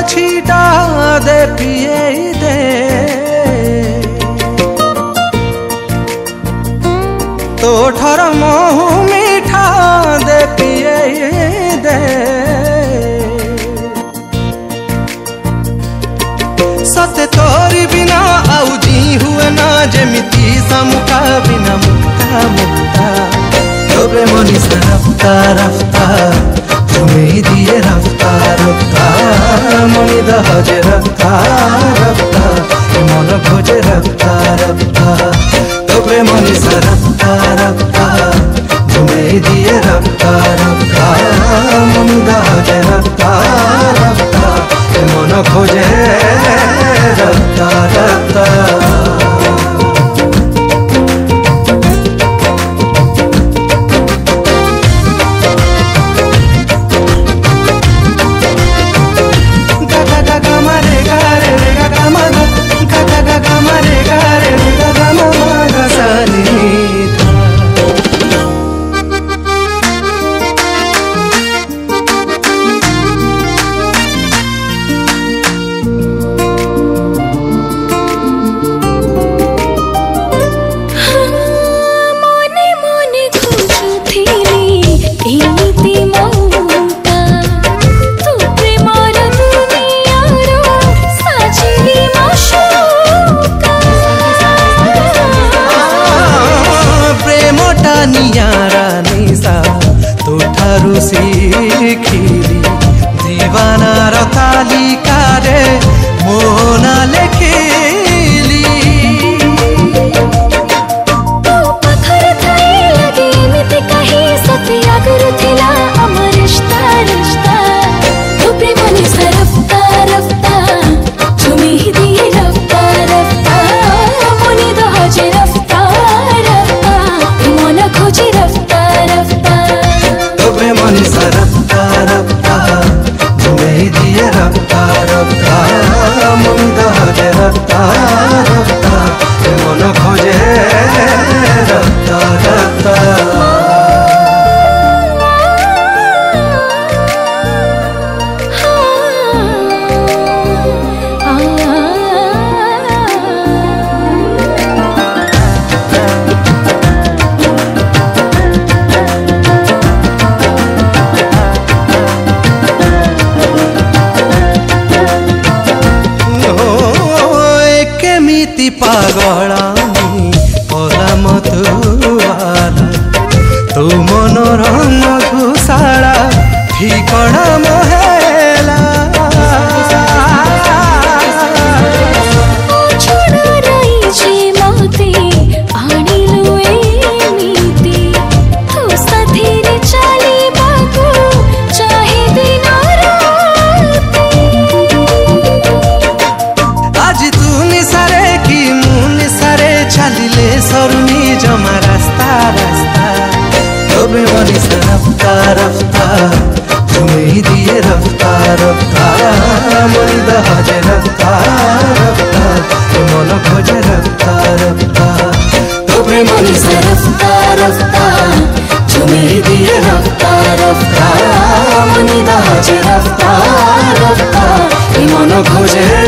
छिटा दे पिए दे तो ठर महु मीठा दे पिए दे सते तोरी बिना आउ जी हुए ना जेमिति समुखा बिना मुक्ता मुक्ता तो प्रेम निशा रफ्ता रफ्ता तुम्हें दिए रफ्ता रफ्ता मनी दहजे रफ्ता रफ्ता मन खोजे रफ्ता रफ्ता तो प्रेम निशा रफ्ता रफ्ता तुम्हें दिए रफ्ता रफ्ता मनी दहजे रफ्ता रफ्ता मन खोजे रफ्ता रफ्ता नियारा निशा तो ठारू शिखिली दीवानार तालिका रे मोना लेखिली तो पत्थर थाई लगे एमिति कही सती आगुरु थिला अमर रिश्ता रिश्ता तो प्रेम निशा रफ्ता रफ्ता तुमी दिए रफ्ता रफ्ता मनी दहजे रफ्ता रफ्ता मन खोजे रफ्ता रफ्ता तो प्रेम निशा रफ्ता रफ्ता तुम्हें दिए रफ्ता रफ्ता मन दहजे रफ्ता रफ्ता मन खोजे रफ्ता रफ्ता पागलानी पला मधुबाला तू मनोरम घुसाला ठिकणा महेला सरुनी जमा रास्ता रास्ता तो प्रेम निशा रफ्ता रफ्ता तुम्हें दिए रफ्ता रफ्ता मन दहजे रफ्ता रफ्ता मन खोजे रफ्ता रफ्ता तो प्रेम निशा रफ्ता रफ्ता तुम्हें दिए रफ्ता रफ्ता मन दहजे रफ्ता रफ्ता मन खोजे